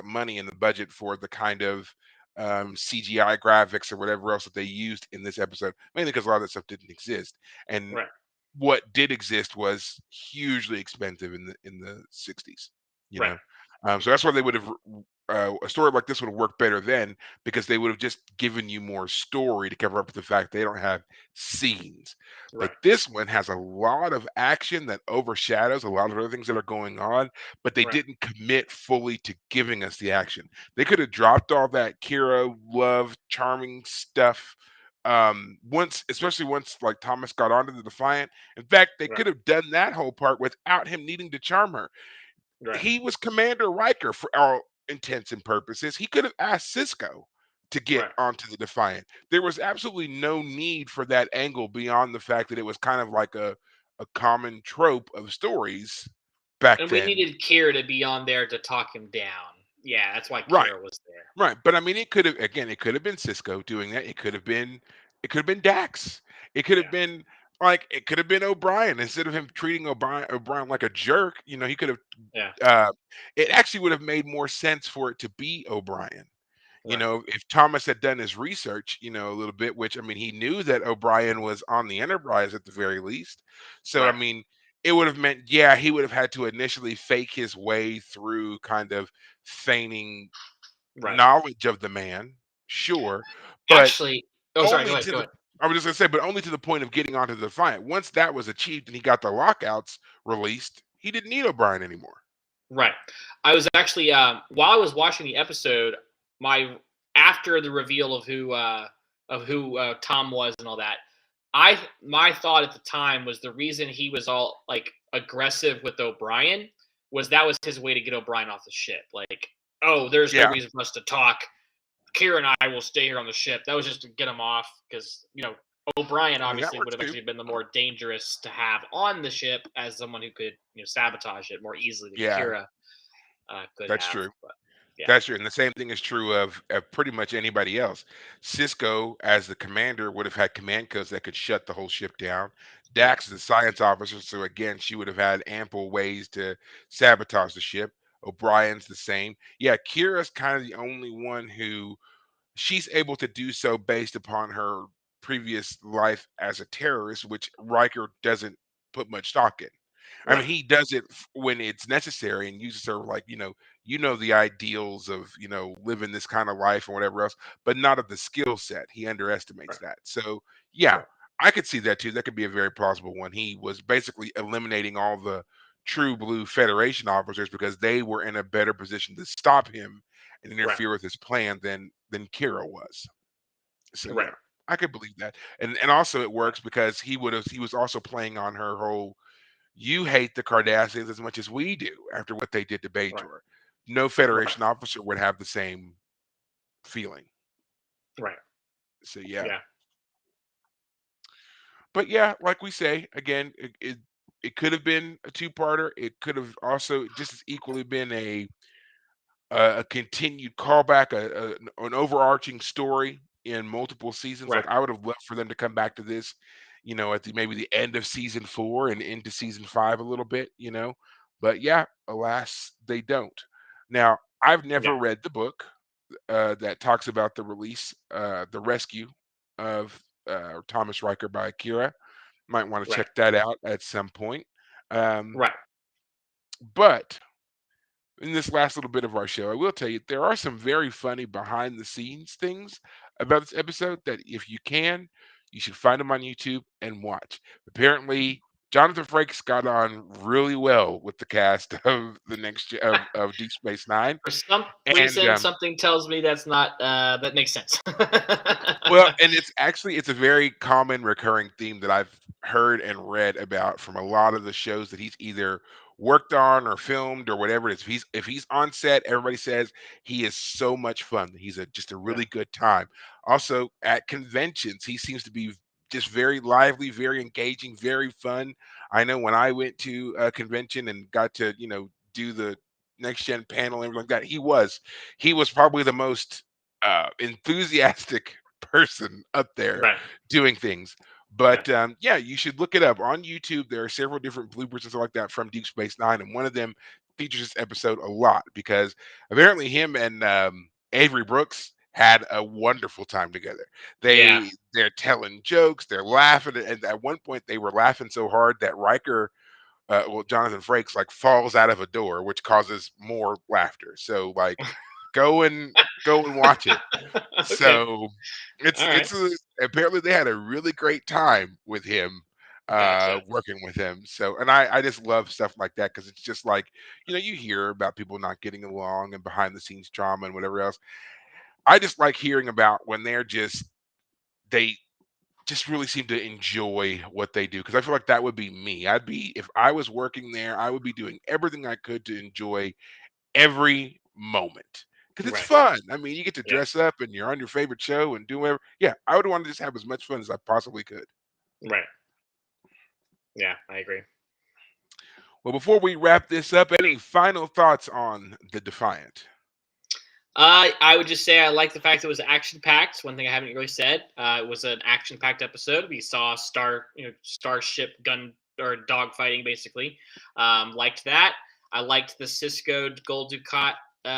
money in the budget for the kind of CGI graphics or whatever else that they used in this episode, mainly because a lot of that stuff didn't exist. And Right. what did exist was hugely expensive in the 60s, you Right. know. So that's why they would have a story like this would have worked better then, because they would have just given you more story to cover up the fact they don't have scenes. But Right. this one has a lot of action that overshadows a lot of other things that are going on, but they Right. didn't commit fully to giving us the action. They could have dropped all that Kira love charming stuff once, especially once like Thomas got onto the Defiant. In fact, they Right. could have done that whole part without him needing to charm her. Right. He was Commander Riker for all intents and purposes. He could have asked Cisco to get Right. onto the Defiant. There was absolutely no need for that angle beyond the fact that it was kind of like a common trope of stories back And we then. needed Kira to be on there to talk him down. Yeah, that's why Right. Kira was there. Right, but I mean, it could have been Cisco doing that. It could have been Dax. It could have Yeah. been Like, it could have been O'Brien instead of him treating O'Brien like a jerk. He could have. Yeah. Uh, it actually would have made more sense for it to be O'Brien. Right. If Thomas had done his research, a little bit, which I mean, he knew that O'Brien was on the Enterprise at the very least. So I Right. mean, it would have meant, yeah, he would have had to initially fake his way through kind of feigning Right. knowledge of the man, sure, but Actually, oh, sorry. Go only ahead. to Go the ahead. I was just gonna say, but only to the point of getting onto the Defiant. Once that was achieved and he got the lockouts released, he didn't need O'Brien anymore. Right. I was actually while I was watching the episode, my after the reveal of who Tom was and all that, my thought at the time was the reason he was all like aggressive with O'Brien was that was his way to get O'Brien off the ship. Like, oh, there's no Yeah, reason for us to talk. Kira and I will stay here on the ship. That was just to get him off because O'Brien I mean, that obviously would works have too. actually been the more dangerous to have on the ship as someone who could sabotage it more easily than Yeah, Kira could that's have. true. But yeah, That's true, and the same thing is true of pretty much anybody else. Cisco, as the commander, would have had command codes that could shut the whole ship down. yeah, Dax is the science officer, so again, she would have had ample ways to sabotage the ship. O'Brien's the same. Yeah, Kira's kind of the only one who she's able to do so based upon her previous life as a terrorist, which Riker doesn't put much stock in. I mean, right, he does it when it's necessary and uses her like, the ideals of, living this kind of life and whatever else, but not of the skill set. He underestimates right, that. So, yeah, right, I could see that too. That could be a very plausible one. He was basically eliminating all the true blue Federation officers because they were in a better position to stop him and right, interfere with his plan than Kira was. So right, yeah, I could believe that. And also it right, works because he was also playing on her whole you hate the Cardassians as much as we do after what they did to right, Bajor. No right, Federation officer would have the same feeling. right. So yeah. Yeah, But yeah, like we say, again, it could have been a two-parter. It could have also just as equally been a continued callback, an overarching story in multiple seasons. right, Like I would have loved for them to come back to this, at the maybe the end of season 4 and into season 5 a little bit. But yeah, alas, they don't. Now, I've yeah, never read the book that talks about the rescue of Thomas Riker by Akira. Might want to right, check that out at some point. Um, right, but in this last little bit of our show, I will tell you there are some very funny behind the scenes things about this episode that if you can, you should find them on YouTube and watch. Apparently, Jonathan Frakes got on really well with the cast of of Deep Space Nine, for some and reason, something tells me that's not that makes sense. well, and it's a very common recurring theme that I've heard and read about from a lot of the shows that he's either worked on or filmed or whatever it is. If he's on set, everybody says he is so much fun. He's just a Yeah, really good time. Also, at conventions, he seems to be just very lively, very engaging, very fun. I know when I went to a convention and got to, do the next gen panel and everything like that, he was probably the most enthusiastic person up there right, doing things. yeah, But yeah, you should look it up on YouTube. There are several different bloopers and stuff like that from Deep Space Nine, and one of them features this episode a lot because apparently him and Avery Brooks had a wonderful time together. yeah, They're telling jokes, they're laughing, and at one point they were laughing so hard that Riker, Jonathan Frakes, like falls out of a door, which causes more laughter. So like, go and go and watch it. okay, So it's all right, it's a, apparently they had a really great time with him, gotcha, working with him. So and I just love stuff like that because it's just like you hear about people not getting along and behind the scenes drama and whatever else. I just like hearing about when they just really seem to enjoy what they do because I feel like that would be me. I'd be if I was working there, I would be doing everything I could to enjoy every moment because it's right, fun. I mean, you get to yeah, dress up and you're on your favorite show and do whatever. Yeah, I would want to just have as much fun as I possibly could. right, yeah, I agree. Well, before we wrap this up, any final thoughts on the Defiant? I would just say I like the fact it was action packed. One thing I haven't really said. It was an action packed episode. We saw starship gun or dog fighting basically. Liked that. I liked the Cisco Gold Ducat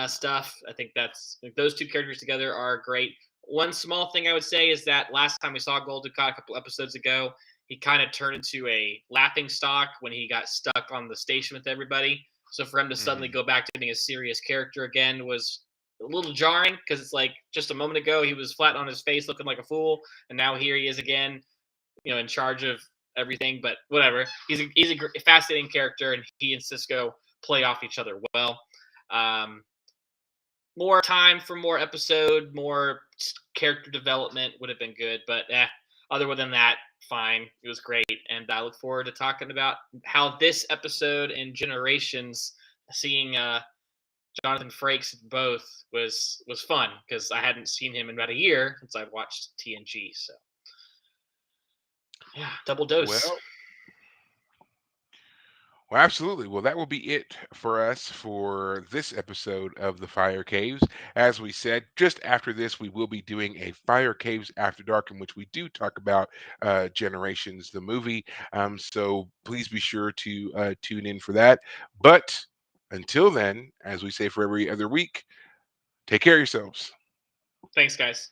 stuff. I think that's like, those two characters together are great. One small thing I would say is that last time we saw Gold Ducat a couple episodes ago, he kind of turned into a laughing stock when he got stuck on the station with everybody. So for him to suddenly Hmm. go back to being a serious character again was a little jarring because it's like just a moment ago he was flat on his face looking like a fool, and now here he is again, in charge of everything. But whatever, he's a fascinating character, and he and Cisco play off each other well. Um, More time for more episode, more character development would have been good, but other than that, fine. It was great, and I look forward to talking about how this episode and Generations, seeing Jonathan Frakes both was fun because I hadn't seen him in about a year since I've watched TNG. So yeah, double dose. Well, Well, absolutely. Well, that will be it for us for this episode of the Fire Caves. As we said, just after this, we will be doing a Fire Caves After Dark, in which we do talk about Generations, the movie. So please be sure to tune in for that. But until then, as we say for every other week, take care of yourselves. Thanks, guys.